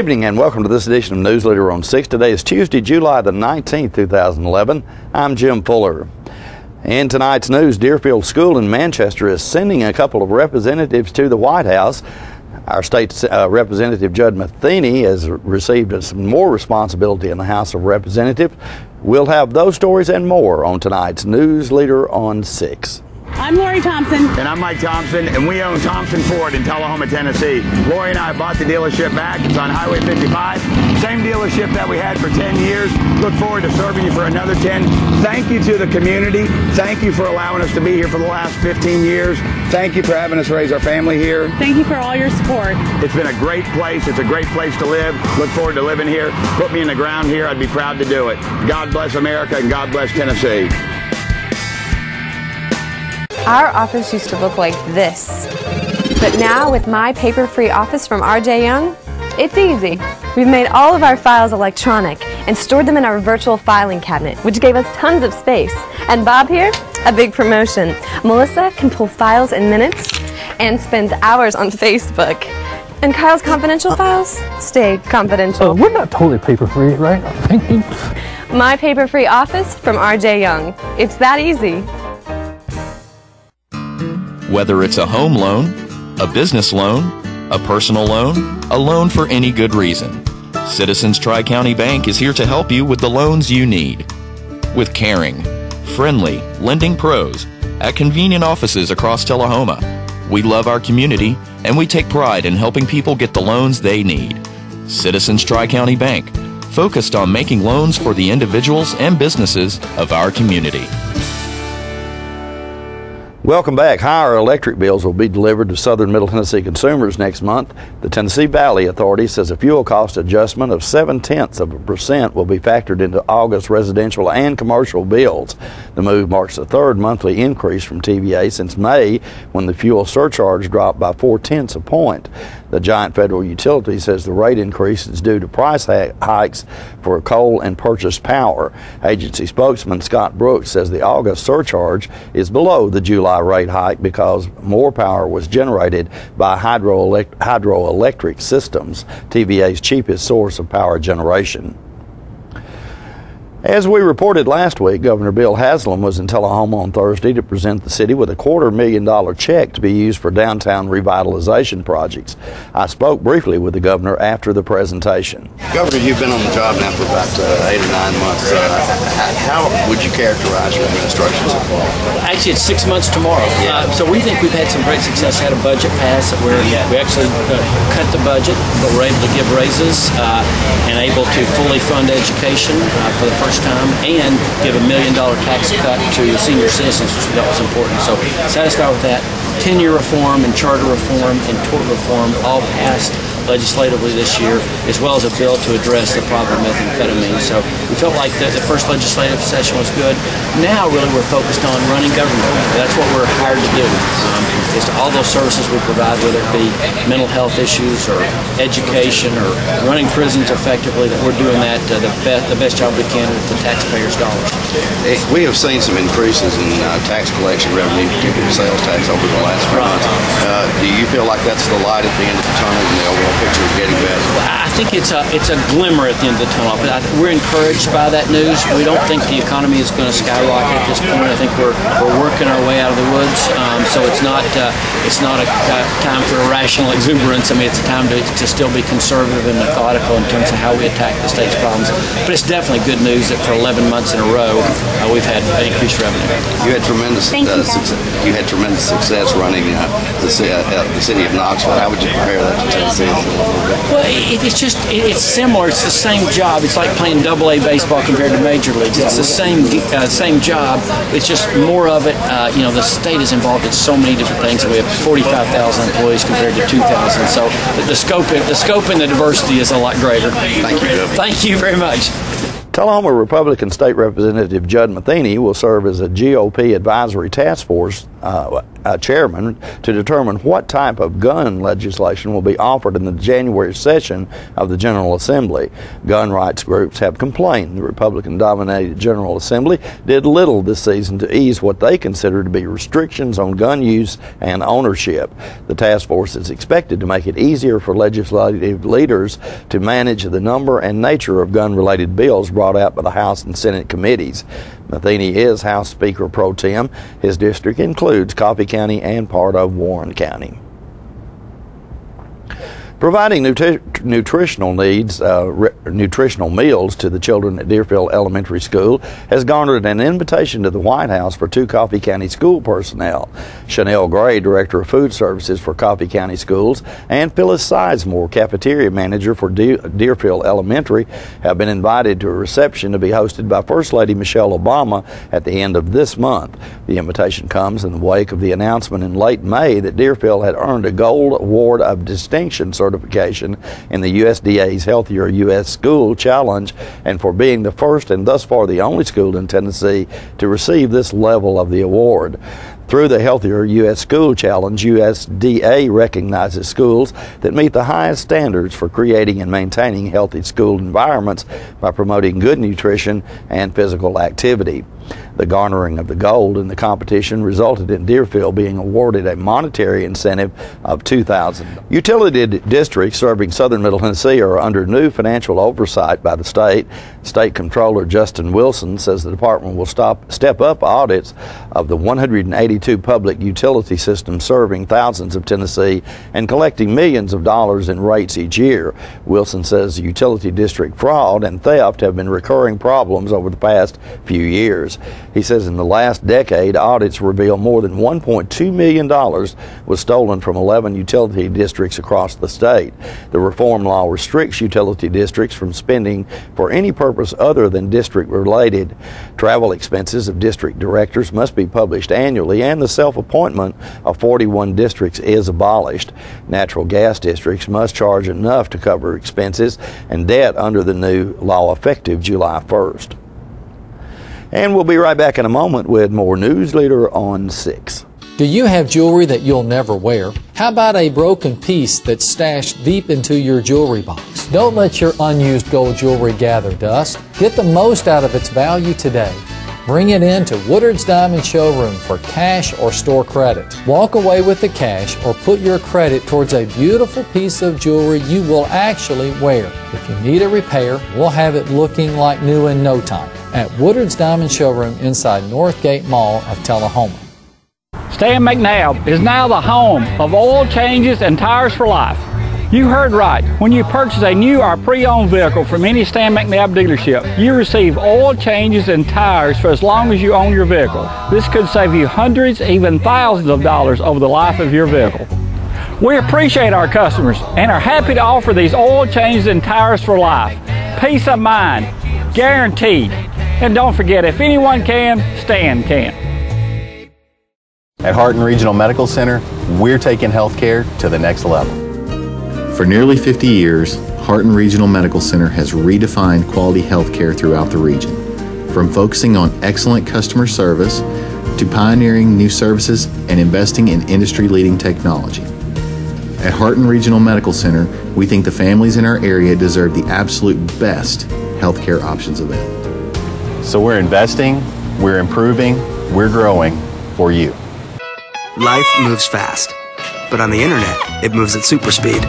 evening and welcome to this edition of Newsleader on 6. Today is Tuesday, July the 19th, 2011. I'm Jim Fuller. In tonight's news, Deerfield School in Manchester is sending a couple of representatives to the White House. Our state representative, Judd Matheny, has received some more responsibility in the House of Representatives. We'll have those stories and more on tonight's Newsleader on 6. I'm Lori Thompson. And I'm Mike Thompson, and we own Thompson Ford in Tullahoma, Tennessee. Lori and I bought the dealership back. It's on Highway 55. Same dealership that we had for 10 years. Look forward to serving you for another 10. Thank you to the community. Thank you for allowing us to be here for the last 15 years. Thank you for having us raise our family here. Thank you for all your support. It's been a great place. It's a great place to live. Look forward to living here. Put me in the ground here. I'd be proud to do it. God bless America and God bless Tennessee. Our office used to look like this, but now with my paper-free office from R.J. Young, it's easy. We've made all of our files electronic and stored them in our virtual filing cabinet, which gave us tons of space. And Bob here, a big promotion. Melissa can pull files in minutes and spends hours on Facebook. And Kyle's confidential files stay confidential. We're not totally paper-free, right? My paper-free office from R.J. Young. It's that easy. Whether it's a home loan, a business loan, a personal loan, a loan for any good reason, Citizens Tri-County Bank is here to help you with the loans you need. With caring, friendly lending pros at convenient offices across Tullahoma, we love our community and we take pride in helping people get the loans they need. Citizens Tri-County Bank, focused on making loans for the individuals and businesses of our community. Welcome back. Higher electric bills will be delivered to southern Middle Tennessee consumers next month. The Tennessee Valley Authority says a fuel cost adjustment of 0.7% will be factored into August residential and commercial bills. The move marks the third monthly increase from TVA since May, when the fuel surcharge dropped by 0.4 points. The giant federal utility says the rate increase is due to price hikes for coal and purchased power. Agency spokesman Scott Brooks says the August surcharge is below the July rate hike because more power was generated by hydroelectric systems, TVA's cheapest source of power generation. As we reported last week, Governor Bill Haslam was in Tullahoma on Thursday to present the city with a $250,000 check to be used for downtown revitalization projects. I spoke briefly with the governor after the presentation. Governor, you've been on the job now for about 8 or 9 months. How would you characterize your administration so far? Actually, it's 6 months tomorrow. So we think we've had some great success. Had a budget pass that we actually cut the budget, but we're able to give raises and able to fully fund education for the first time and give $1 million tax cut to senior citizens, which we thought was important. So satisfied with that. Tenure reform and charter reform and tort reform all passed legislatively this year, as well as a bill to address the problem of methamphetamine. So we felt like the first legislative session was good. Now really we're focused on running government. That's what we're hired to do. Is to all those services we provide, whether it be mental health issues or education or running prisons effectively, that we're doing that the best job we can with the taxpayers' dollars. We have seen some increases in tax collection revenue, particularly sales tax, over the last few months. Do you feel like that's the light at the end of the tunnel and the overall picture is getting better? I think it's a glimmer at the end of the tunnel, but we're encouraged by that news. We don't think the economy is going to skyrocket at this point. I think we're working our way out of the woods, so it's not a time for irrational exuberance. I mean, it's a time to still be conservative and methodical in terms of how we attack the state's problems. But it's definitely good news that for 11 months in a row, we've had increased revenue. You had tremendous success running the city of Knoxville. How would you compare that to Tennessee? Well, it's similar. It's the same job. It's like playing AA baseball compared to major leagues. It's the same job. It's just more of it. The state is involved in so many different things. We have 45,000 employees compared to 2,000. So the scope and the diversity is a lot greater. Thank you. Thank you very much. Tullahoma Republican State Representative Judd Matheny will serve as a GOP advisory task force chairman to determine what type of gun legislation will be offered in the January session of the General Assembly. Gun rights groups have complained the Republican-dominated General Assembly did little this season to ease what they consider to be restrictions on gun use and ownership. The task force is expected to make it easier for legislative leaders to manage the number and nature of gun-related bills brought out by the House and Senate committees. Matheny is House Speaker Pro Tem. His district includes Coffee County and part of Warren County. Providing nutritional meals to the children at Deerfield Elementary School has garnered an invitation to the White House for 2 Coffee County school personnel. Chanel Gray, Director of Food Services for Coffee County Schools, and Phyllis Sizemore, Cafeteria Manager for Deerfield Elementary, have been invited to a reception to be hosted by First Lady Michelle Obama at the end of this month. The invitation comes in the wake of the announcement in late May that Deerfield had earned a Gold Award of Distinction certification in the USDA's Healthier U.S. School Challenge, and for being the first and thus far the only school in Tennessee to receive this level of the award. Through the Healthier U.S. School Challenge, USDA recognizes schools that meet the highest standards for creating and maintaining healthy school environments by promoting good nutrition and physical activity. The garnering of the gold in the competition resulted in Deerfield being awarded a monetary incentive of $2,000. Utility districts serving southern Middle Tennessee are under new financial oversight by the state. State Comptroller Justin Wilson says the department will step up audits of the 182 public utility systems serving thousands of Tennessee and collecting millions of dollars in rates each year. Wilson says utility district fraud and theft have been recurring problems over the past few years. He says in the last decade, audits reveal more than $1.2 million was stolen from 11 utility districts across the state. The reform law restricts utility districts from spending for any purpose other than district-related. Travel expenses of district directors must be published annually, and the self-appointment of 41 districts is abolished. Natural gas districts must charge enough to cover expenses and debt under the new law effective July 1st. And we'll be right back in a moment with more Newsleader on 6. Do you have jewelry that you'll never wear? How about a broken piece that's stashed deep into your jewelry box? Don't let your unused gold jewelry gather dust. Get the most out of its value today. Bring it in to Woodard's Diamond Showroom for cash or store credit. Walk away with the cash or put your credit towards a beautiful piece of jewelry you will actually wear. If you need a repair, we'll have it looking like new in no time at Woodard's Diamond Showroom inside Northgate Mall of Tullahoma. Stan McNabb is now the home of oil changes and tires for life. You heard right. When you purchase a new or pre-owned vehicle from any Stan McNabb dealership, you receive oil changes and tires for as long as you own your vehicle. This could save you hundreds, even thousands of dollars over the life of your vehicle. We appreciate our customers and are happy to offer these oil changes and tires for life. Peace of mind, guaranteed. And don't forget, if anyone can, Stan can. At Hardin Regional Medical Center, we're taking healthcare to the next level. For nearly 50 years, Hardin Regional Medical Center has redefined quality healthcare throughout the region. From focusing on excellent customer service to pioneering new services and investing in industry-leading technology. At Hardin Regional Medical Center, we think the families in our area deserve the absolute best healthcare options available. So we're investing, we're improving, we're growing for you. Life moves fast, but on the internet, it moves at super speed.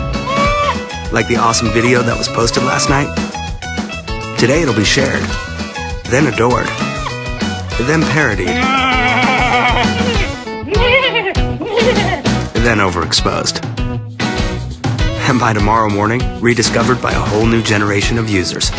Like the awesome video that was posted last night. Today it'll be shared, then adored, then parodied, then overexposed. And by tomorrow morning, rediscovered by a whole new generation of users.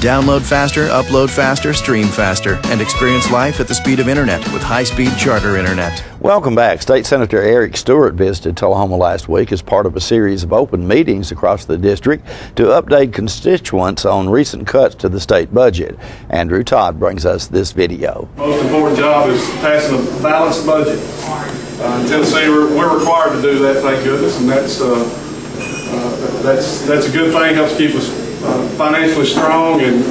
Download faster, upload faster, stream faster, and experience life at the speed of internet with high-speed Charter Internet. Welcome back. State Senator Eric Stewart visited Tullahoma last week as part of a series of open meetings across the district to update constituents on recent cuts to the state budget. Andrew Todd brings us this video. Most important job is passing a balanced budget. In Tennessee, we're required to do that, thank goodness, and that's a good thing. Helps keep us financially strong and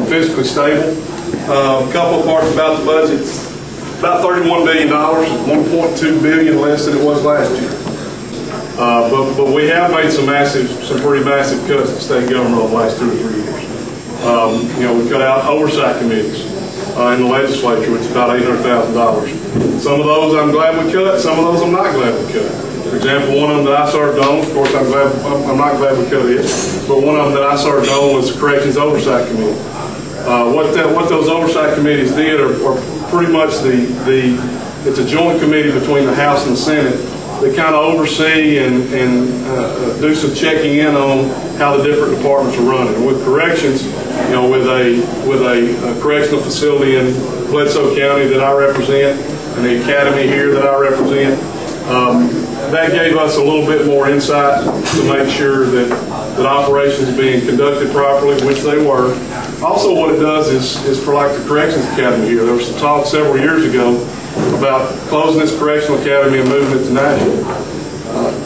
physically stable. A couple of parts about the budget. about $31 billion, $1.2 billion less than it was last year. But we have made some pretty massive cuts to state government over the last 2 or 3 years. You know, we cut out oversight committees in the legislature, which is about $800,000. Some of those I'm glad we cut, some of those I'm not glad we cut. For example, one of them that I served on, of course I'm not glad we cut it, but one of them that I served on was the Corrections Oversight Committee. What those oversight committees did are pretty much it's a joint committee between the House and the Senate. They kind of oversee and do some checking in on how the different departments are running. And with corrections, you know, with a correctional facility in Bledsoe County that I represent, and the academy here that I represent, that gave us a little bit more insight to make sure that operations are being conducted properly, which they were. Also, what it does is for like the Corrections Academy here, there was some talk several years ago about closing this Correctional Academy and moving it to Nashville.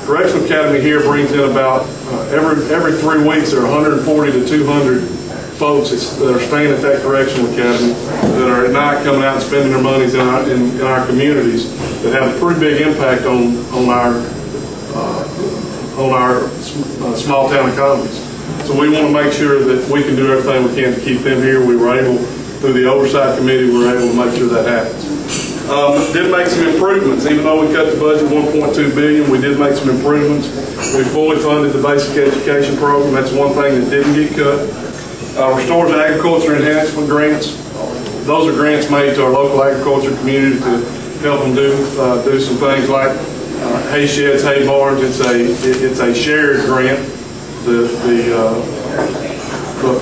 Correctional Academy here brings in about, every 3 weeks, there are 140 to 200 folks that are staying at that Correctional Academy that are at night coming out and spending their monies in our communities that have a pretty big impact on our small town economies. So we want to make sure that we can do everything we can to keep them here. We were able, through the Oversight Committee, we were able to make sure that happens. Did make some improvements. Even though we cut the budget $1.2 billion, we did make some improvements. We fully funded the basic education program. That's one thing that didn't get cut. Restores agriculture enhancement grants. Those are grants made to our local agriculture community to help them do some things like hay sheds, hay barns. It's a shared grant. The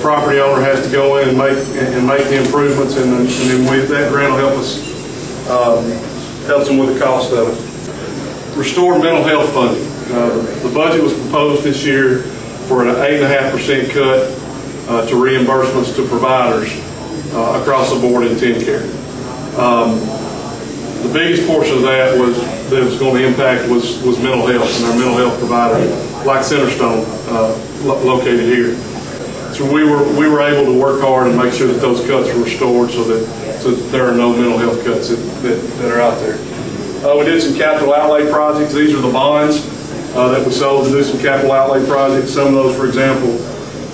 property owner has to go in and make the improvements, and then that grant will help us. Helps them with the cost of it. Restore mental health funding. The budget was proposed this year for an 8.5% cut to reimbursements to providers across the board in TennCare. The biggest portion of that was going to impact was mental health and our mental health provider, like Centerstone, located here. So we were able to work hard and make sure that those cuts were restored so that there are no mental health cuts that are out there. We did some capital outlay projects. These are the bonds that we sold to do some capital outlay projects. Some of those, for example,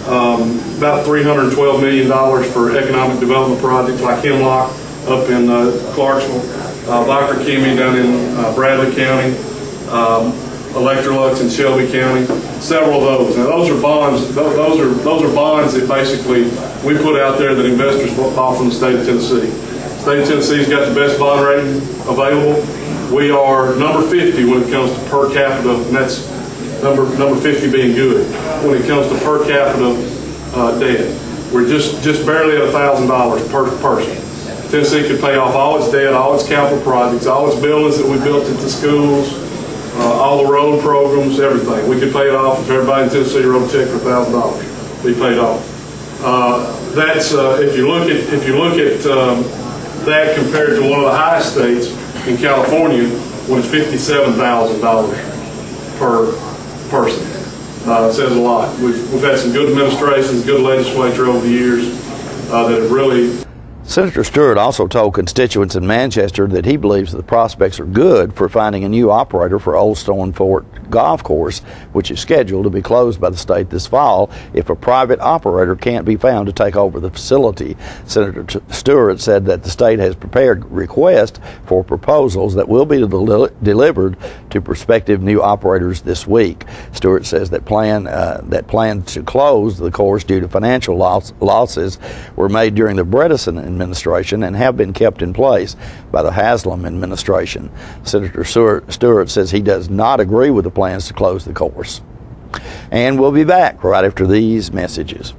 about $312 million for economic development projects like Hemlock up in Clarksville, Blackler-Kimmy down in Bradley County, Electrolux in Shelby County, several of those. Now those are bonds. Those are bonds that basically we put out there that investors bought from the state of Tennessee. The state of Tennessee's got the best bond rating available. We are number 50 when it comes to per capita, and that's number 50 being good. When it comes to per capita debt, we're just barely at $1,000 per person. Tennessee could pay off all its debt, all its capital projects, all its buildings that we built at the schools, all the road programs, everything. We could pay it off if everybody in Tennessee wrote a check for $1,000. Be paid off. That's if you look at that compared to one of the highest states in California, when it's $57,000 per person. It says a lot. We've had some good administrations, good legislature over the years that have really. Senator Stewart also told constituents in Manchester that he believes the prospects are good for finding a new operator for Old Stone Fort Golf Course, which is scheduled to be closed by the state this fall if a private operator can't be found to take over the facility. Senator Stewart said that the state has prepared requests for proposals that will be delivered to prospective new operators this week. Stewart says that plan to close the course due to financial losses were made during the Bredesen administration and have been kept in place by the Haslam administration. Senator Stewart says he does not agree with the plans to close the course. And we'll be back right after these messages.